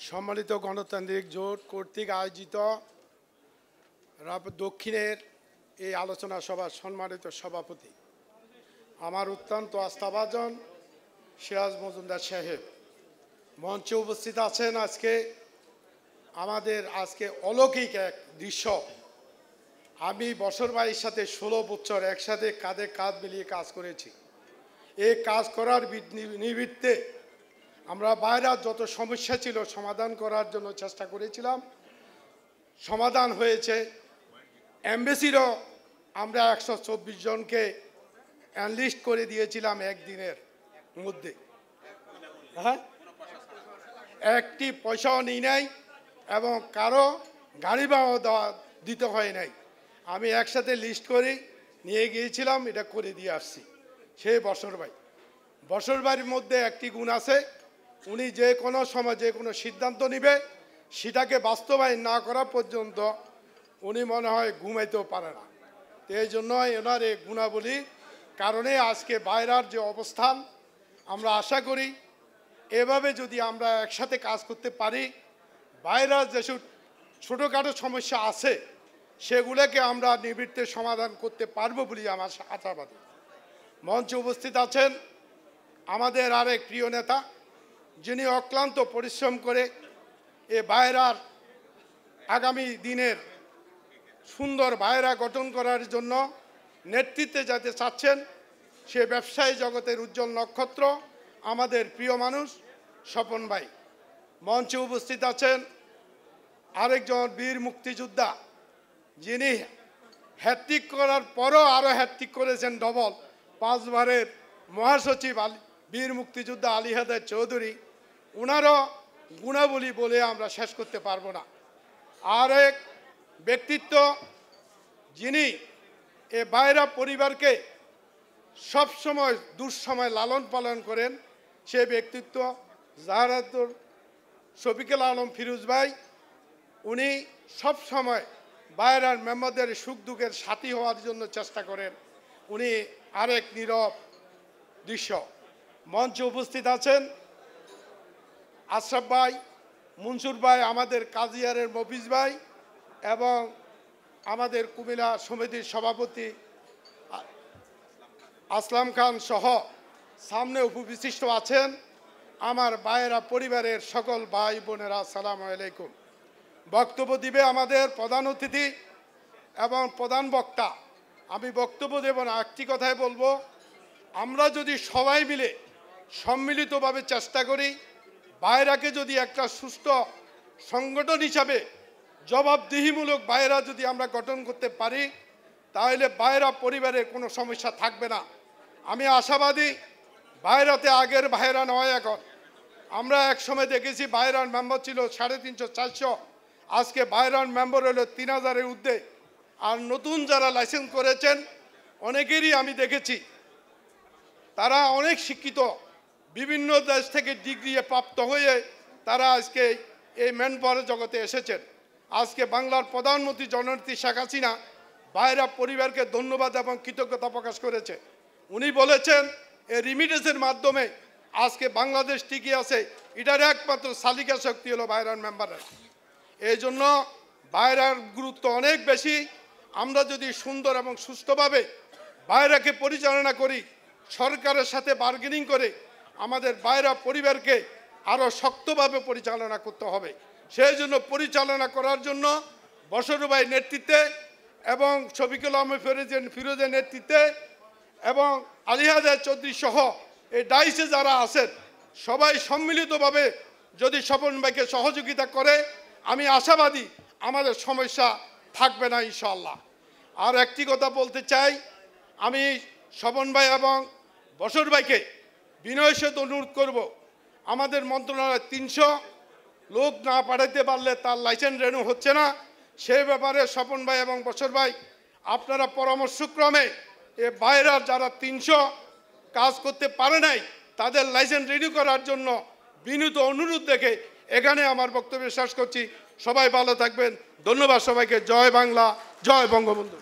সম্মানিত গণতান্ত্রিক জোট কর্তৃক আয়োজিত দক্ষিণের এই আলোচনা সভার সম্মানিত সভাপতি আমার অত্যন্ত আস্থাভাজন সিরাজ মজুমদার সাহেব, মঞ্চে উপস্থিত আছেন। আজকে অলৌকিক এক দৃশ্য। আমি বছর ভাইয়ের সাথে 16 বছর একসাথে কাঁধে কাঁধ মিলিয়ে কাজ করেছি। এই কাজ করার নিমিত্তে আমরা বাইরে যত সমস্যা ছিল সমাধান করার জন্য চেষ্টা করেছিলাম, সমাধান হয়েছে। এমবেসিরও আমরা 124 জনকে এনলিস্ট করে দিয়েছিলাম একদিনের মধ্যে। হ্যাঁ, একটি পয়সাও নিই নাই এবং কারো গাড়ি ভাড়া দিতে হয় নাই। আমি একসাথে লিস্ট করে নিয়ে গিয়েছিলাম, এটা করে দিয়ে আসছি। সেই বছর ভাইয়ের মধ্যে একটি গুণ আছে, উনি যে কোনো সময় যে কোনো সিদ্ধান্ত নেবে সেটাকে বাস্তবায়ন না করা পর্যন্ত উনি মনে হয় ঘুমাইতেও পারে না। তো এই জন্য এনার এই গুণাবলী কারণে আজকে বাইরের যে অবস্থান, আমরা আশা করি এভাবে যদি আমরা একসাথে কাজ করতে পারি, বাইরের যেসব ছোটোখাটো সমস্যা আছে সেগুলোকে আমরা নিবৃত্তে সমাধান করতে পারবো বলে আমার আশাবাদী। মঞ্চে উপস্থিত আছেন আমাদের আরেক প্রিয় নেতা, যিনি অক্লান্ত পরিশ্রম করে এ বাইরার আগামী দিনের সুন্দর বাইরা গঠন করার জন্য নেতৃত্বে যেতে চাচ্ছেন। সে ব্যবসায়ী জগতের উজ্জ্বল নক্ষত্র, আমাদের প্রিয় মানুষ স্বপন ভাই। মঞ্চে উপস্থিত আছেন আরেকজন বীর মুক্তিযোদ্ধা, যিনি হ্যাট্রিক করার পরও আরও হ্যাট্রিক করেছেন ডবল, 5 বারের মহাসচিব বীর মুক্তিযোদ্ধা আলী হায়দার চৌধুরী। ওনারও গুণাবলী বলে আমরা শেষ করতে পারবো না। আর এক ব্যক্তিত্ব, যিনি এ বাইরা পরিবারকে সবসময় দুঃসময় লালন পালন করেন, সে ব্যক্তিত্ব জাহারাতুর শফিকুল আলম ফিরোজ ভাই। উনি সবসময় বাইরার মেম্বারদের সুখ দুঃখের সাথী হওয়ার জন্য চেষ্টা করেন। উনি আরেক নীরব দৃশ্য। মঞ্চে উপস্থিত আছেন আশরাফ ভাই, মনসুর ভাই, আমাদের কাজিয়ারের মফিজ ভাই এবং আমাদের কুমিল্লা সমিতির সভাপতি আসলাম খান সহ সামনে উপবিশিষ্ট আছেন আমার বাইরা পরিবারের সকল ভাই বোনেরা, আসসালামু আলাইকুম। বক্তব্য দিবে আমাদের প্রধান অতিথি এবং প্রধান বক্তা। আমি বক্তব্য দেব না, একটি কথাই বলবো, আমরা যদি সবাই মিলে সম্মিলিতভাবে চেষ্টা করি, বাইরাকে যদি একটা সুস্থ সংগঠন হিসাবে জবাবদিহিমূলক বাইরা যদি আমরা গঠন করতে পারি, তাহলে বাইরা পরিবারের কোনো সমস্যা থাকবে না। আমি আশাবাদী বাইরাতে আগের বাইরা নয়। এখন আমরা এক সময় দেখেছি বাইরার মেম্বার ছিল 350-400, আজকে বাইরার মেম্বার হলো 3000-এর ঊর্ধ্বে। আর নতুন যারা লাইসেন্স করেছেন অনেকেরই আমি দেখেছি তারা অনেক শিক্ষিত, বিভিন্ন দেশ থেকে ডিগ্রি প্রাপ্ত হয়ে তারা আজকে এই ম্যান পাওয়ার জগতে এসেছেন। আজকে বাংলার প্রধানমন্ত্রী জননেত্রী শেখ হাসিনা বাইরা পরিবারকে ধন্যবাদ এবং কৃতজ্ঞতা প্রকাশ করেছে। উনি বলেছেন এই রিমিটেন্সের মাধ্যমে আজকে বাংলাদেশ টিকে আছে, এটার একমাত্র চালিকা শক্তি হলো বাইরার মেম্বারের। এই জন্য বাইরার গুরুত্ব অনেক বেশি। আমরা যদি সুন্দর এবং সুস্থভাবে বাইরাকে পরিচালনা করি, সরকারের সাথে বার্গেনিং করে আমাদের বাইরা পরিবারকে আরও শক্তভাবে পরিচালনা করতে হবে। সেই জন্য পরিচালনা করার জন্য বশর ভাই নেতৃত্বে এবং শফিকুল আলম ফিরোজের নেতৃত্বে এবং আলী হায়দার চৌধুরী সহ এই ডাইসে যারা আছেন সবাই সম্মিলিতভাবে যদি স্বপন ভাইকে সহযোগিতা করে, আমি আশাবাদী আমাদের সমস্যা থাকবে না ইনশাআল্লাহ। আর একটি কথা বলতে চাই, আমি স্বপন ভাই এবং বশর ভাইকে বিনয়ের সাথে অনুরোধ করব, আমাদের মন্ত্রণালয় 300 লোক না পাঠাতে পারলে তার লাইসেন্স রেনু হচ্ছে না। সেই ব্যাপারে স্বপন ভাই এবং বশর ভাই আপনারা পরামর্শক্রমে এ বাইরের যারা 300 কাজ করতে পারে নাই তাদের লাইসেন্স রেডি করার জন্য বিনীত অনুরোধ দেখে এখানে আমার বক্তব্য শেষ করছি। সবাই ভালো থাকবেন। ধন্যবাদ সবাইকে। জয় বাংলা, জয় বঙ্গবন্ধু।